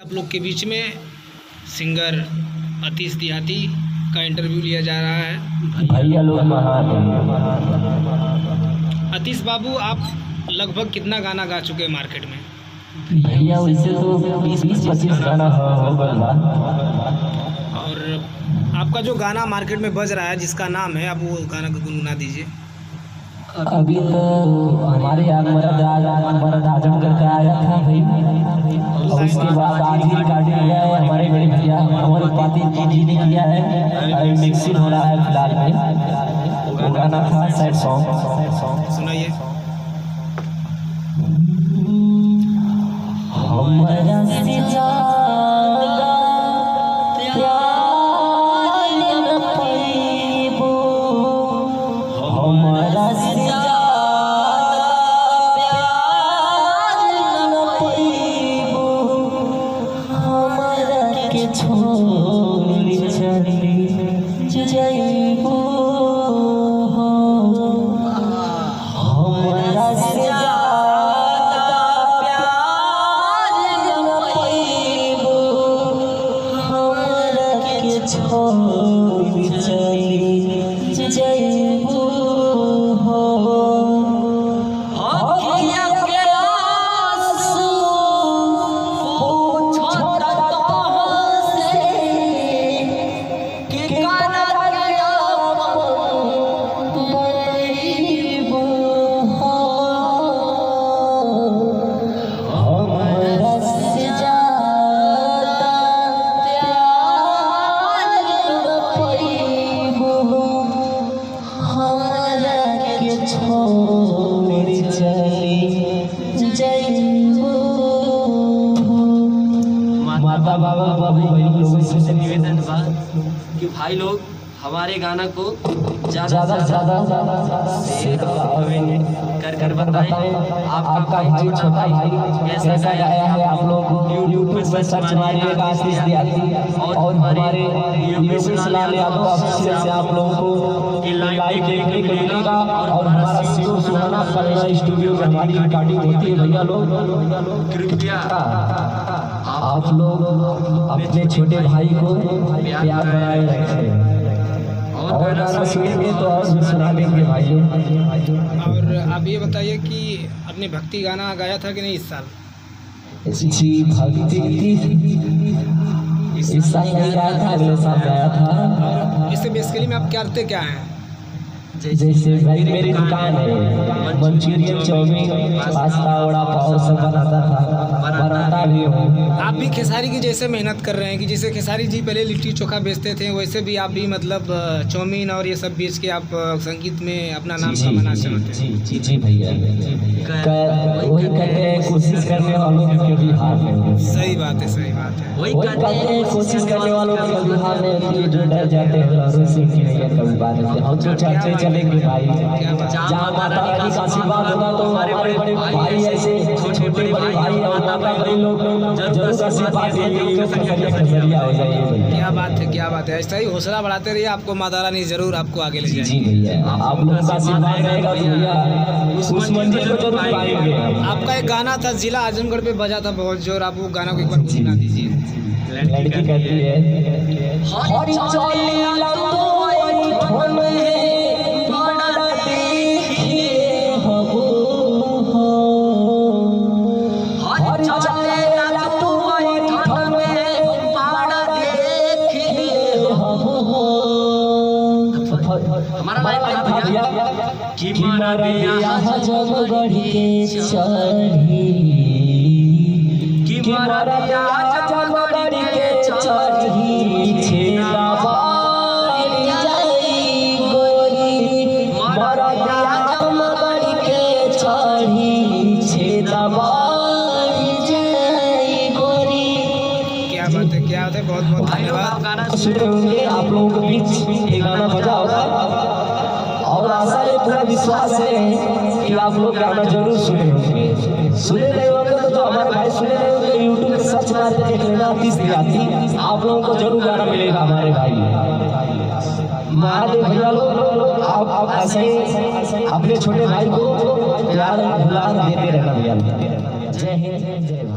आप लोग के बीच में सिंगर अतीश देहाती का इंटरव्यू लिया जा रहा है। भैया लोग महान अतीश बाबू, आप लगभग कितना गाना गा चुके हैं मार्केट में? भैया वैसे तो 20-25 गाना हो गया। और आपका जो गाना मार्केट में बज रहा है जिसका नाम है, आप वो गाना को गुनगुना दीजिए। अभी तो हमारे यहाँ मर्द आजमगढ़ का आया था भाई, और उसके बाद आज ही रिकॉर्डिंग हुआ है। हमारे बड़े भैया हमारे पाती जी ने किया है, अभी मिक्सिंग हो रहा है फिलहाल में। वो गाना था सैड सॉन्ग, सुनाइए। हमारा से ज्यादा प्यार न पाइबो, हमारा से ज्यादा प्यार न पाइबो, हमारा के छोड़ चली जाइबो, हमारा से छोड़ चली जाइबो हो। अखियाँ के आंसू पूछत तोहसे कि करा के अपन बनइबो हो, हमरा से ज्यादा छोड़ चली जाइबो। माता बाबा बाबू भाई लोगों से निवेदन बा कि भाई लोग हमारे गाना को ज़्यादा से ज़्यादा कर बताएं। आपका भाई छोटा भाई कैसा गाया है, आप लोग यूट्यूब पर सर्च मारिएगा आशीष देहाती, और हमारे यूट्यूब लाल यादव ऑफिशियल से आप लोगों को लाइव देखने को मिलेगा। और हमारा शिव सुहाना पहला स्टूडियो में हमारी रिकॉर्डिंग होती है। भैया लोग कृपया आप लोग अपने छोटे भाई को प्यार बनाए रखें, और गाना सुनेंगे तो और भी सुना देंगे भाइयों। और आप ये बताइए कि आपने भक्ति गाना गाया था कि नहीं इस साल? जी भक्ति इस साल नहीं गाया था, अगले साल गाया था। इससे बेसिकली में आप करते क्या हैं? जैसे भाई मेरी दुकान है, Manchurian, chowmein, pasta, vada pav सब बनाता भी हूँ। आप भी खेसारी की जैसे मेहनत कर रहे हैं कि जैसे खेसारी जी पहले लिट्टी चोखा बेचते थे, वैसे भी आप भी मतलब चाउमीन और ये सब बेच के आप संगीत में अपना नाम कमाना चाहते हैं? जी जी भैया, वही कहते हैं कोशिश करने वालों के भी हार में। सही बात है, सही बात है। वही कहते हैं कोशिश करने वालों के भी हार में, जो डर जाते हैं लहरों से कभी बात नहीं। हम तो चलते चलेंगे भाई, जहाँ माता रानी का आशीर्वाद होगा तो हमारे बड़े भाई ऐसे छोटे बड़े भाई और माता बड़े लोग जरूर आशीर्वाद देंगे, खजरिया हो जाएगी। क्या बात है, क्या बात है। ऐसा ही हौसला बढ़ाते रहिए, आपको माता रानी जरूर आपको आगे ले जाएगी। जी भैया, आप लोगों का आशीर्वाद रहेगा तो भैया उस मंजिल को जरूर पाएंगे। आपका एक गाना था जिला आजमगढ़ पे बजा था बहुत जोर, आप वो गाना को एक बार गुनगुना दीजिए। लड़की कहती है हरी चली कि मरिया जब बढ़ के चढ़ी, कि मरिया जब बढ़ के चढ़ी, छेला बार जाई गोरी, मरिया जब बढ़ के चढ़ी, छेला बार जाई गोरी। क्या बात है, क्या बात है। बहुत बहुत धन्यवाद। गाना सुने होंगे आप लोगों के बीच ये गाना बजा होगा, और आशा है, पूरा विश्वास है कि आप लोग गाना जरूर सुने होंगे। सुने नहीं होंगे तो हमारे भाई सुने नहीं होंगे, यूट्यूब पे सर्च मार के देख लेना अतीश देहाती, आप लोगों को जरूर गाना मिलेगा हमारे भाई। महादेव भैया लोग आप ऐसे अपने छोटे भाई को प्यार दुलार देते रहना भैया। जय हिंद, जय भारत।